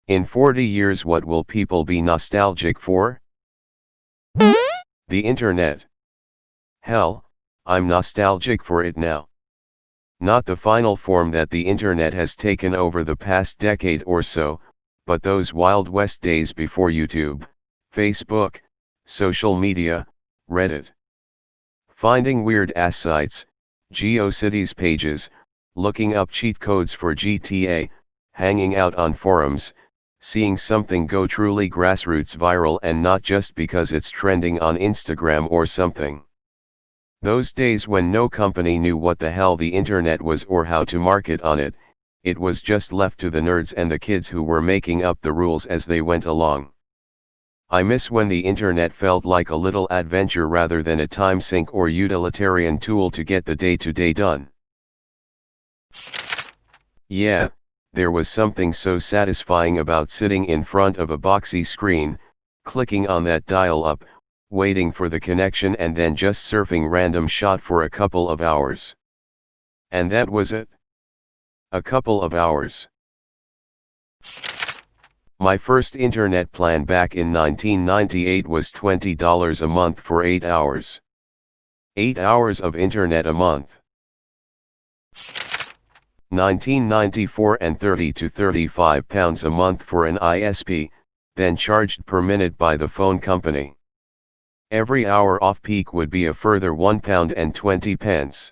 In 40 years, what will people be nostalgic for? The internet. Hell, I'm nostalgic for it now. Not the final form that the internet has taken over the past decade or so, but those Wild West days before YouTube, Facebook, social media, Reddit. Finding weird-ass sites, GeoCities pages, looking up cheat codes for GTA, hanging out on forums, seeing something go truly grassroots viral and not just because it's trending on Instagram or something. Those days when no company knew what the hell the internet was or how to market on it, it was just left to the nerds and the kids who were making up the rules as they went along. I miss when the internet felt like a little adventure rather than a time sink or utilitarian tool to get the day-to-day done. Yeah, there was something so satisfying about sitting in front of a boxy screen, clicking on that dial-up, waiting for the connection and then just surfing random shit for a couple of hours. And that was it. A couple of hours. My first internet plan back in 1998 was $20 a month for 8 hours. 8 hours of internet a month. 1994 and 30 to 35 pounds a month for an ISP, then charged per minute by the phone company. Every hour off peak would be a further £1.20.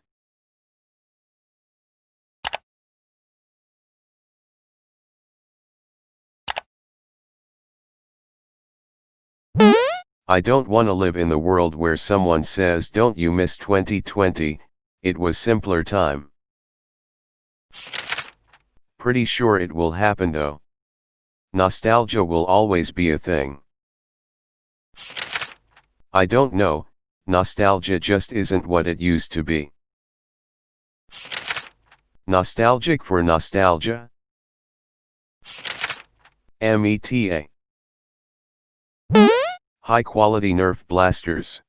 I don't want to live in the world where someone says, "Don't you miss 2020, it was simpler time." Pretty sure it will happen though. Nostalgia will always be a thing. I don't know, nostalgia just isn't what it used to be. Nostalgic for nostalgia? META. High quality Nerf blasters.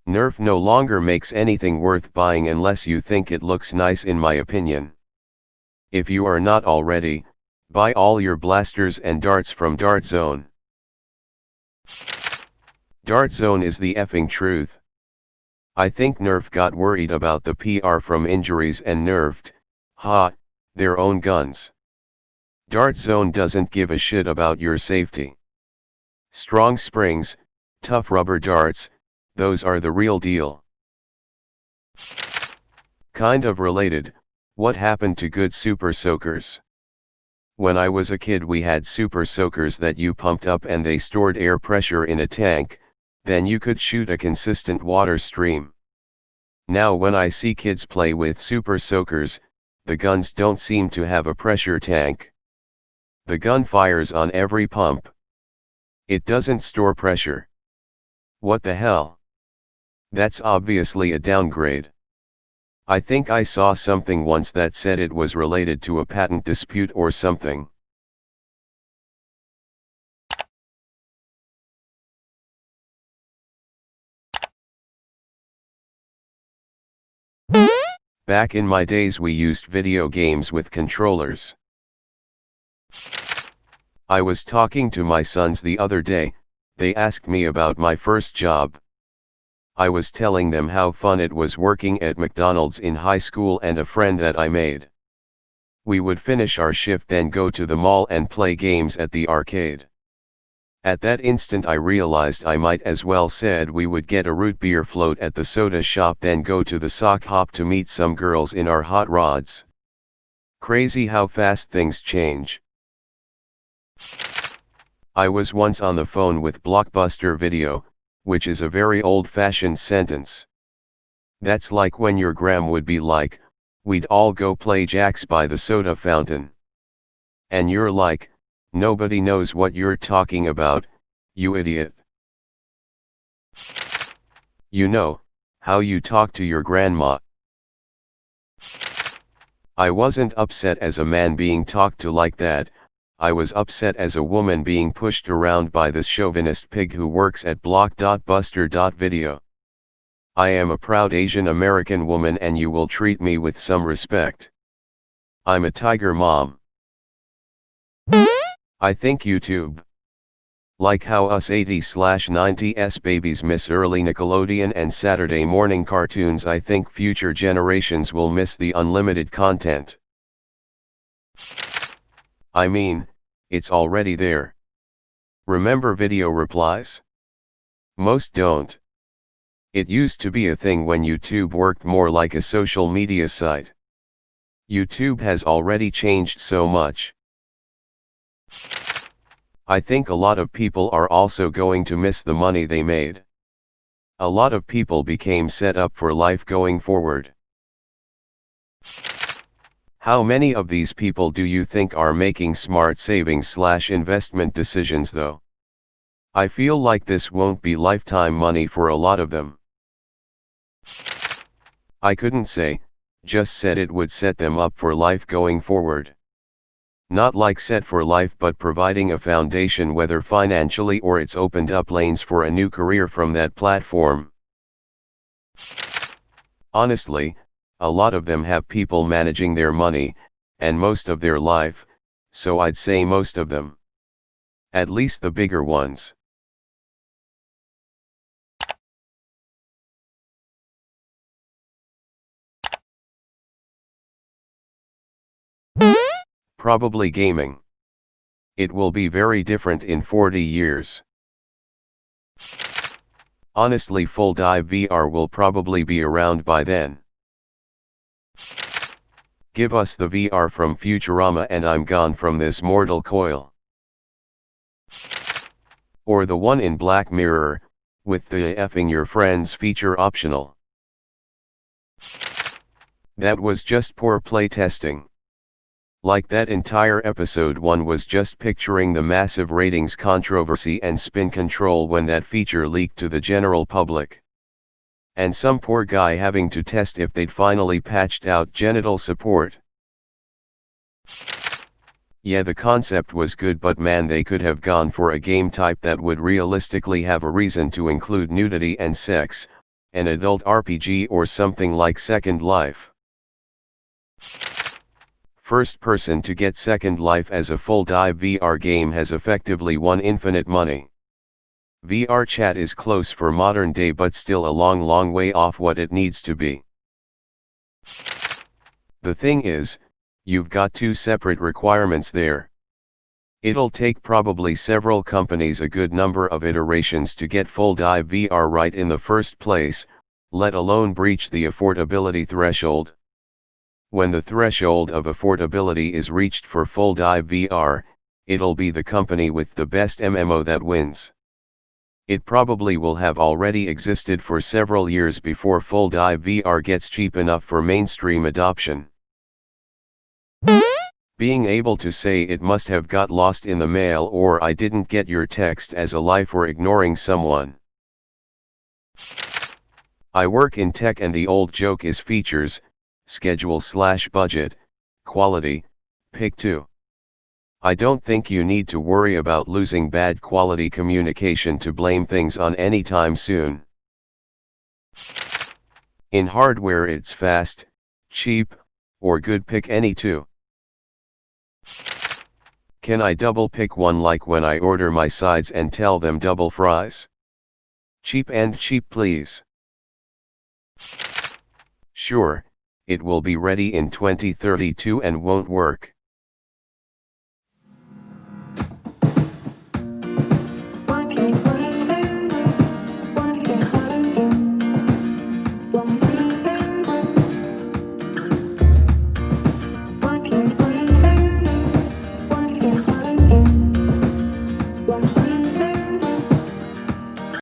Nerf no longer makes anything worth buying unless you think it looks nice, in my opinion. If you are not already, buy all your blasters and darts from Dart Zone. Dart Zone is the effing truth. I think Nerf got worried about the PR from injuries and nerfed, their own guns. Dart Zone doesn't give a shit about your safety. Strong springs, tough rubber darts, those are the real deal. Kind of related, what happened to good super soakers? When I was a kid we had super soakers that you pumped up and they stored air pressure in a tank, then you could shoot a consistent water stream. Now when I see kids play with super soakers, the guns don't seem to have a pressure tank. The gun fires on every pump. It doesn't store pressure. What the hell? That's obviously a downgrade. I think I saw something once that said it was related to a patent dispute or something. Back in my days we used video games with controllers. I was talking to my sons the other day, they asked me about my first job. I was telling them how fun it was working at McDonald's in high school and a friend that I made. We would finish our shift then go to the mall and play games at the arcade. At that instant I realized I might as well said we would get a root beer float at the soda shop then go to the sock hop to meet some girls in our hot rods. Crazy how fast things change. I was once on the phone with Blockbuster Video, which is a very old-fashioned sentence. That's like when your gram would be like, "We'd all go play jacks by the soda fountain." And you're like, "Nobody knows what you're talking about, you idiot." You know, how you talk to your grandma. I wasn't upset as a man being talked to like that, I was upset as a woman being pushed around by this chauvinist pig who works at block.buster.video. I am a proud Asian American woman and you will treat me with some respect. I'm a tiger mom. I think YouTube. Like how us 80/90s babies miss early Nickelodeon and Saturday morning cartoons, I think future generations will miss the unlimited content. I mean, it's already there. Remember video replies? Most don't. It used to be a thing when YouTube worked more like a social media site. YouTube has already changed so much. I think a lot of people are also going to miss the money they made. A lot of people became set up for life going forward. How many of these people do you think are making smart savings/investment decisions though? I feel like this won't be lifetime money for a lot of them. I couldn't say, just said it would set them up for life going forward. Not like set for life, but providing a foundation, whether financially or it's opened up lanes for a new career from that platform. Honestly, a lot of them have people managing their money, and most of their life, so I'd say most of them. At least the bigger ones. Probably gaming. It will be very different in 40 years. Honestly, full dive VR will probably be around by then. Give us the VR from Futurama and I'm gone from this mortal coil. Or the one in Black Mirror, with the effing your friends feature optional. That was just poor playtesting. Like that entire episode 1 was just picturing the massive ratings controversy and spin control when that feature leaked to the general public. And some poor guy having to test if they'd finally patched out genital support. Yeah, the concept was good, but man, they could have gone for a game type that would realistically have a reason to include nudity and sex, an adult RPG or something like Second Life. First person to get Second Life as a full dive VR game has effectively won infinite money. VR chat is close for modern day, but still a long way off what it needs to be. The thing is, you've got two separate requirements there. It'll take probably several companies a good number of iterations to get full dive VR right in the first place, let alone breach the affordability threshold. When the threshold of affordability is reached for full dive VR, it'll be the company with the best MMO that wins. It probably will have already existed for several years before full dive VR gets cheap enough for mainstream adoption. Being able to say it must have got lost in the mail or I didn't get your text as a lie for ignoring someone. I work in tech and the old joke is features, schedule/budget, quality, pick two. I don't think you need to worry about losing bad quality communication to blame things on anytime soon. In hardware it's fast, cheap, or good, pick any two. Can I double pick one, like when I order my sides and tell them double fries? Cheap and cheap please. Sure, it will be ready in 2032 and won't work.